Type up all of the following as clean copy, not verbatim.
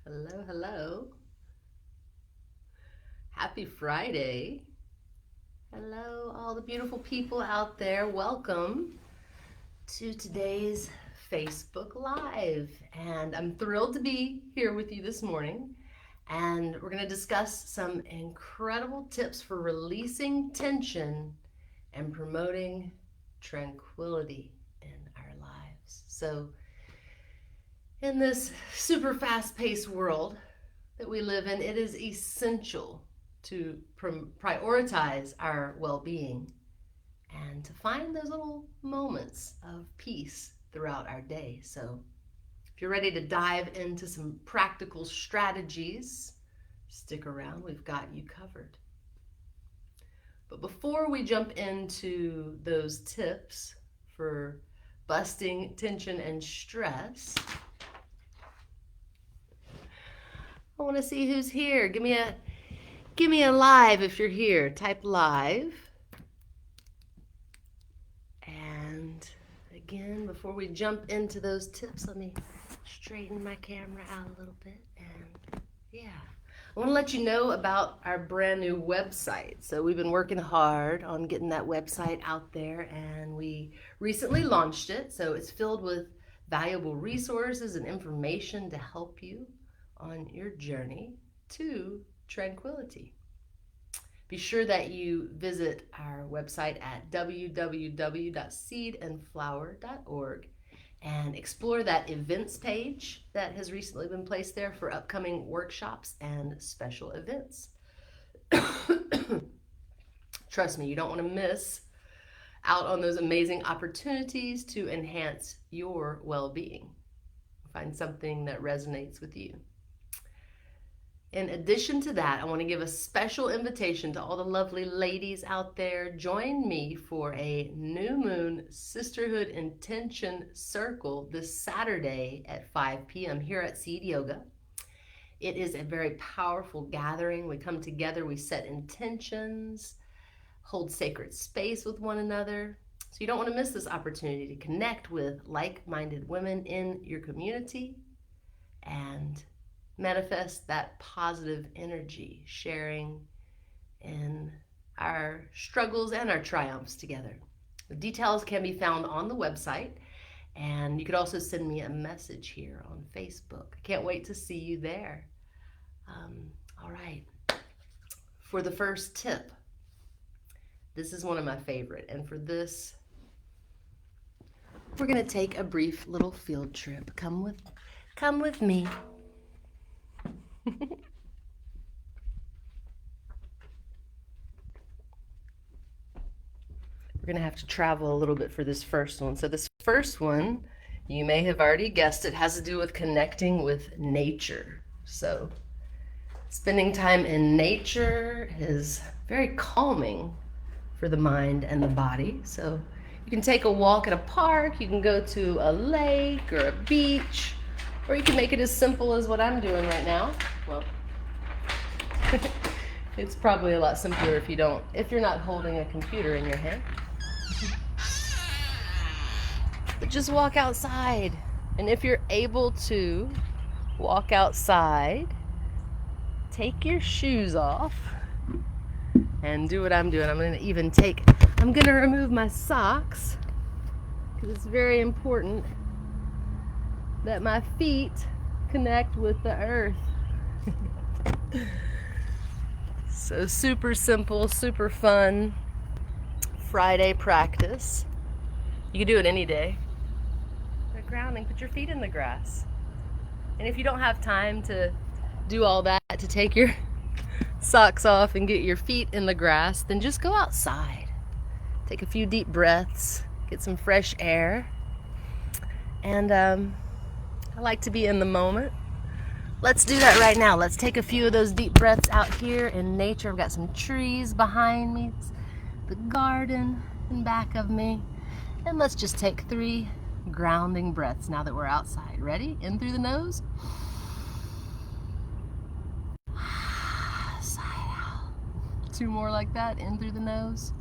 Hello, hello. Happy Friday. Hello, all the beautiful people out there. Welcome to today's Facebook Live. And I'm thrilled to be here with you this morning. And we're going to discuss some incredible tips for releasing tension and promoting tranquility in our lives. So, in this super fast paced world that we live in, it is essential to prioritize our well being and to find those little moments of peace throughout our day. So, if you're ready to dive into some practical strategies, stick around, we've got you covered. But before we jump into those tips for busting tension and stress, I want to see who's here. Give me a live if you're here. Type live. And again, before we jump into those tips, let me straighten my camera out a little bit. And yeah, I want to let you know about our brand new website. So we've been working hard on getting that website out there, and we recently launched it. So it's filled with valuable resources and information to help you on your journey to tranquility. Be sure that you visit our website at www.seedandflower.org and explore that events page that has recently been placed there for upcoming workshops and special events. Trust me, you don't want to miss out on those amazing opportunities to enhance your well-being. Find something that resonates with you. In addition to that, I want to give a special invitation to all the lovely ladies out there. Join me for a New Moon Sisterhood Intention Circle this Saturday at 5 p.m. here at Seed Yoga. It is a very powerful gathering. We come together, we set intentions, hold sacred space with one another. So you don't want to miss this opportunity to connect with like-minded women in your community and manifest that positive energy, sharing in our struggles and our triumphs together. The details can be found on the website, and you could also send me a message here on Facebook. I can't wait to see you there. All right, for the first tip, this is one of my favorite, and for this, we're gonna take a brief little field trip. Come with me. We're going to have to travel a little bit for this first one. So this first one, you may have already guessed, it has to do with connecting with nature. So spending time in nature is very calming for the mind and the body. So you can take a walk at a park, you can go to a lake or a beach, or you can make it as simple as what I'm doing right now. Well, it's probably a lot simpler if you're not holding a computer in your hand. But just walk outside. And if you're able to walk outside, take your shoes off and do what I'm doing. I'm going to remove my socks because it's very important that my feet connect with the earth. So super simple, super fun Friday practice. You can do it any day. The grounding, put your feet in the grass. And if you don't have time to do all that, to take your socks off and get your feet in the grass, then just go outside. Take a few deep breaths, get some fresh air. And I like to be in the moment. Let's do that right now. Let's take a few of those deep breaths out here in nature. I've got some trees behind me, the garden in back of me. And let's just take 3 grounding breaths now that we're outside. Ready? In through the nose. Sigh out. 2 more like that. In through the nose.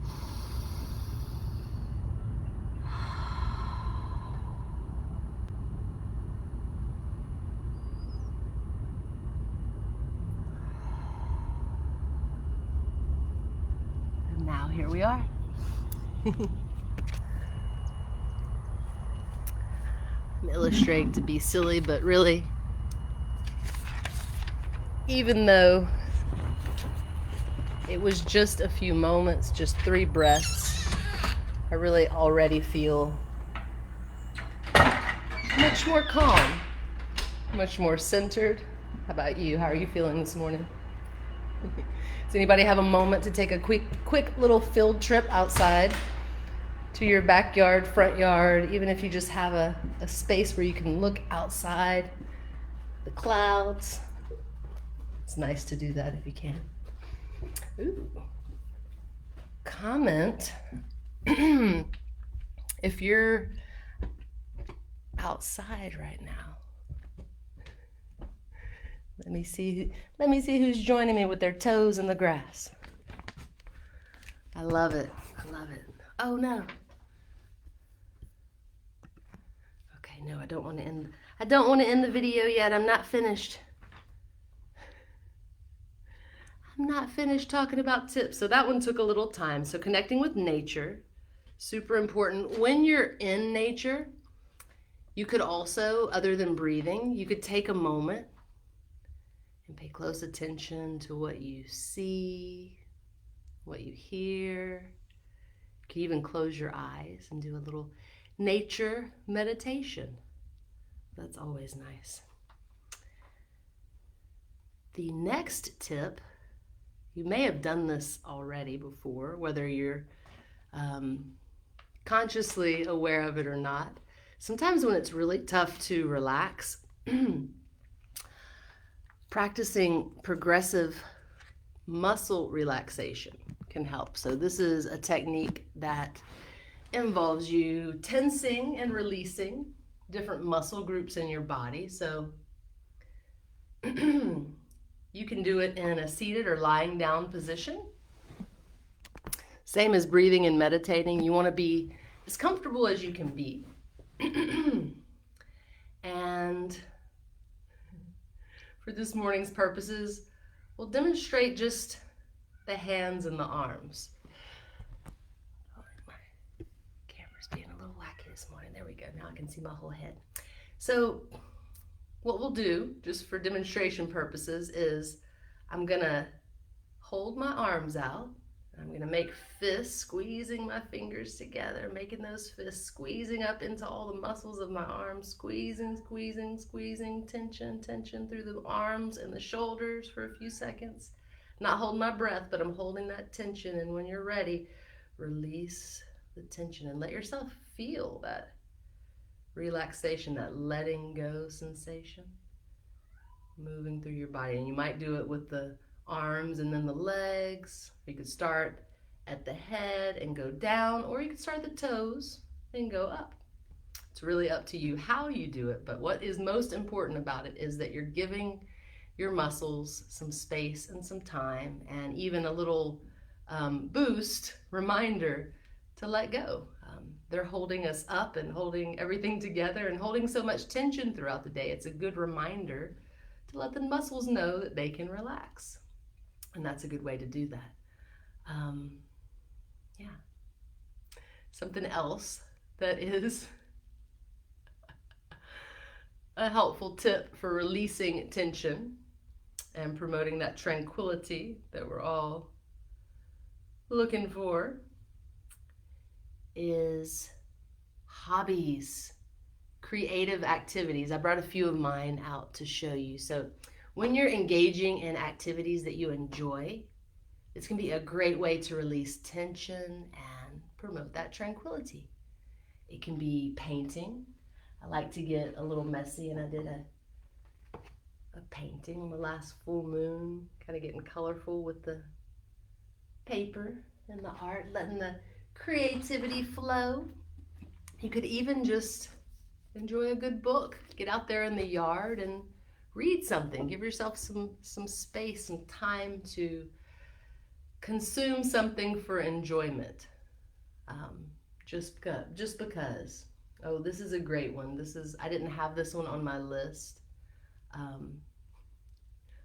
here we are. I'm illustrating to be silly, but really, even though it was just a few moments, just 3 breaths, I really already feel much more calm, much more centered. How about you? How are you feeling this morning? Does anybody have a moment to take a quick little field trip outside to your backyard, front yard, even if you just have a space where you can look outside the clouds? It's nice to do that if you can. Ooh. Comment if you're outside right now. Let me see who's joining me with their toes in the grass. I love it. I love it. Oh no. Okay, no, I don't want to end the video yet. I'm not finished. I'm not finished talking about tips. So that one took a little time. So connecting with nature, super important. When you're in nature, you could also, other than breathing, you could take a moment and pay close attention to what you see, what you hear. You can even close your eyes and do a little nature meditation. That's always nice. The next tip, you may have done this already before, whether you're consciously aware of it or not. Sometimes when it's really tough to relax, practicing progressive muscle relaxation can help. So this is a technique that involves you tensing and releasing different muscle groups in your body. So you can do it in a seated or lying down position. Same as breathing and meditating. You want to be as comfortable as you can be. And for this morning's purposes, we'll demonstrate just the hands and the arms. Oh, my camera's being a little wacky this morning. There we go. Now I can see my whole head. So what we'll do, just for demonstration purposes, is I'm going to hold my arms out. I'm going to make fists, squeezing my fingers together, making those fists, squeezing up into all the muscles of my arms, squeezing, squeezing, squeezing, tension, tension through the arms and the shoulders for a few seconds. Not holding my breath, but I'm holding that tension. And when you're ready, release the tension and let yourself feel that relaxation, that letting go sensation moving through your body. And you might do it with the arms and then the legs. You could start at the head and go down, or you could start at the toes and go up. It's really up to you how you do it, but what is most important about it is that you're giving your muscles some space and some time, and even a little boost, reminder to let go. They're holding us up and holding everything together and holding so much tension throughout the day. It's a good reminder to let the muscles know that they can relax. And that's a good way to do that. Yeah. Something else that is a helpful tip for releasing tension and promoting that tranquility that we're all looking for is hobbies, creative activities. I brought a few of mine out to show you. So when you're engaging in activities that you enjoy, it's going to be a great way to release tension and promote that tranquility. It can be painting. I like to get a little messy, and I did a painting on the last full moon, kind of getting colorful with the paper and the art, letting the creativity flow. You could even just enjoy a good book. Get out there in the yard and read something. Give yourself some space, some time to consume something for enjoyment. Just because. Oh, this is a great one. I didn't have this one on my list.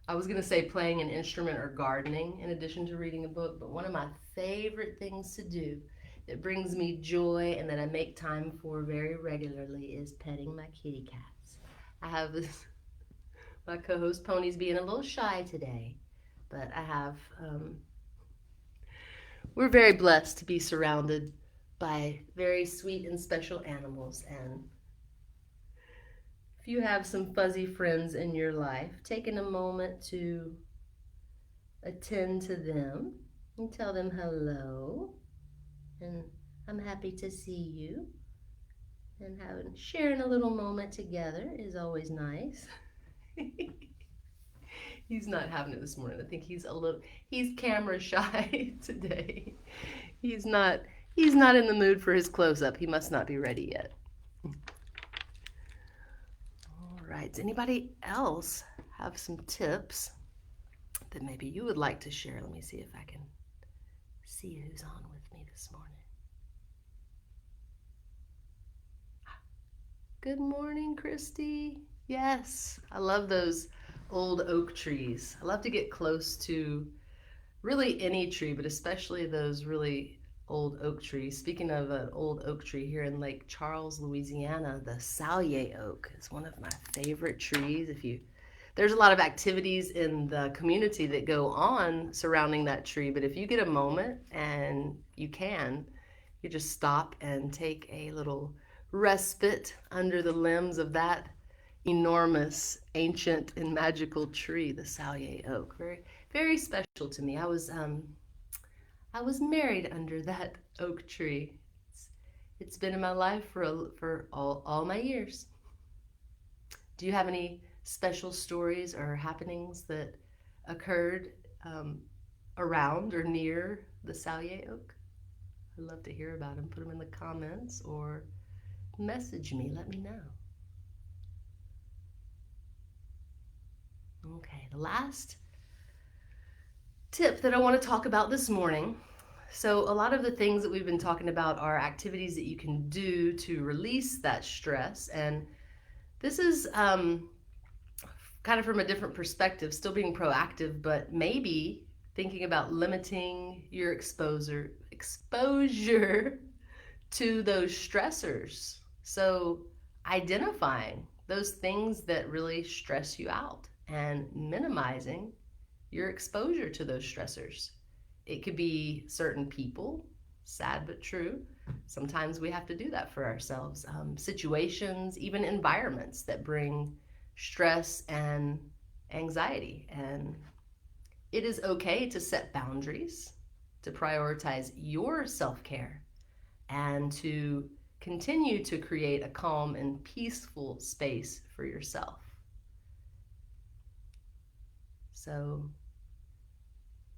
I was going to say playing an instrument or gardening in addition to reading a book, but one of my favorite things to do that brings me joy and that I make time for very regularly is petting my kitty cats. I have this, my co-host Pony's being a little shy today, but I have, we're very blessed to be surrounded by very sweet and special animals. And if you have some fuzzy friends in your life, taking a moment to attend to them and tell them hello and I'm happy to see you, and sharing a little moment together is always nice. He's not having it this morning. I think he's camera shy today. He's not he's not in the mood for his close up. He must not be ready yet. All right. Does anybody else have some tips that maybe you would like to share? Let me see if I can see who's on with me this morning. Good morning, Christy. Yes, I love those old oak trees. I love to get close to really any tree, but especially those really old oak trees. Speaking of an old oak tree here in Lake Charles, Louisiana, the Sallier oak is one of my favorite trees. There's a lot of activities in the community that go on surrounding that tree, but if you get a moment and you just stop and take a little respite under the limbs of that enormous, ancient, and magical tree, the Sallier oak. Very, very special to me. I was married under that oak tree. It's been in my life for all my years. Do you have any special stories or happenings that occurred around or near the Sallier oak? I'd love to hear about them. Put them in the comments or message me. Let me know. Okay, the last tip that I want to talk about this morning. So a lot of the things that we've been talking about are activities that you can do to release that stress. And this is kind of from a different perspective, still being proactive, but maybe thinking about limiting your exposure to those stressors. So identifying those things that really stress you out and minimizing your exposure to those stressors. It could be certain people, sad but true. Sometimes we have to do that for ourselves. Situations, even environments that bring stress and anxiety. And it is okay to set boundaries, to prioritize your self-care, and to continue to create a calm and peaceful space for yourself. So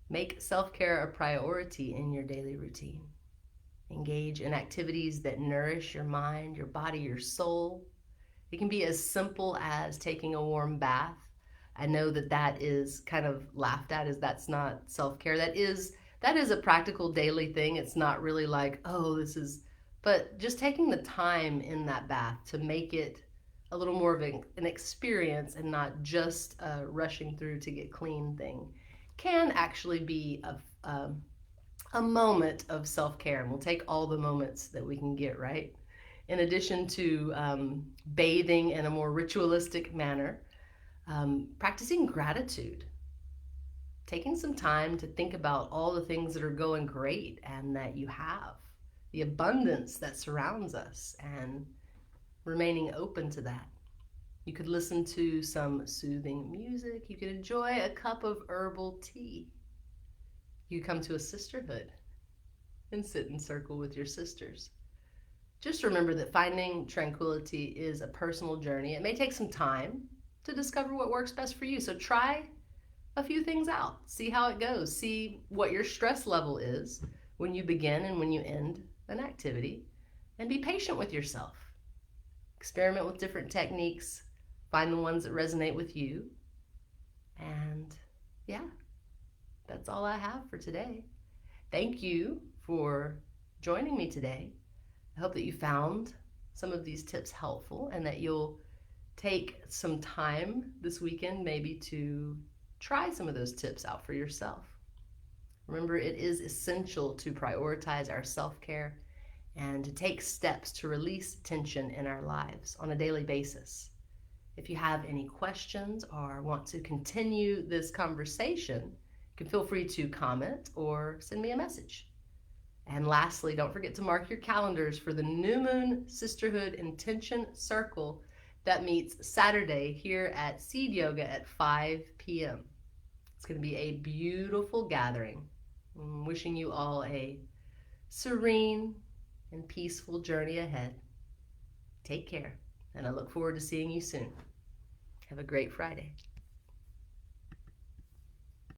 make self-care a priority in your daily routine. Engage in activities that nourish your mind, your body, your soul. It can be as simple as taking a warm bath. I know that is kind of laughed at as that's not self-care. That is a practical daily thing. It's not really like, but just taking the time in that bath to make it a little more of an experience and not just a rushing through to get clean thing can actually be a moment of self-care. And we'll take all the moments that we can get, right? In addition to bathing in a more ritualistic manner, practicing gratitude, taking some time to think about all the things that are going great and that you have, the abundance that surrounds us, and remaining open to that. You could listen to some soothing music. You could enjoy a cup of herbal tea. You come to a sisterhood and sit in circle with your sisters. Just remember that finding tranquility is a personal journey. It may take some time to discover what works best for you. So try a few things out. See how it goes. See what your stress level is when you begin and when you end an activity. And be patient with yourself. Experiment with different techniques. Find the ones that resonate with you. And yeah, that's all I have for today. Thank you for joining me today. I hope that you found some of these tips helpful and that you'll take some time this weekend maybe to try some of those tips out for yourself. Remember, it is essential to prioritize our self-care and to take steps to release tension in our lives on a daily basis. If you have any questions or want to continue this conversation, you can feel free to comment or send me a message. And lastly, don't forget to mark your calendars for the New Moon Sisterhood Intention Circle that meets Saturday here at Seed Yoga at 5 p.m. It's going to be a beautiful gathering. I'm wishing you all a serene and peaceful journey ahead. Take care, and I look forward to seeing you soon. Have a great Friday.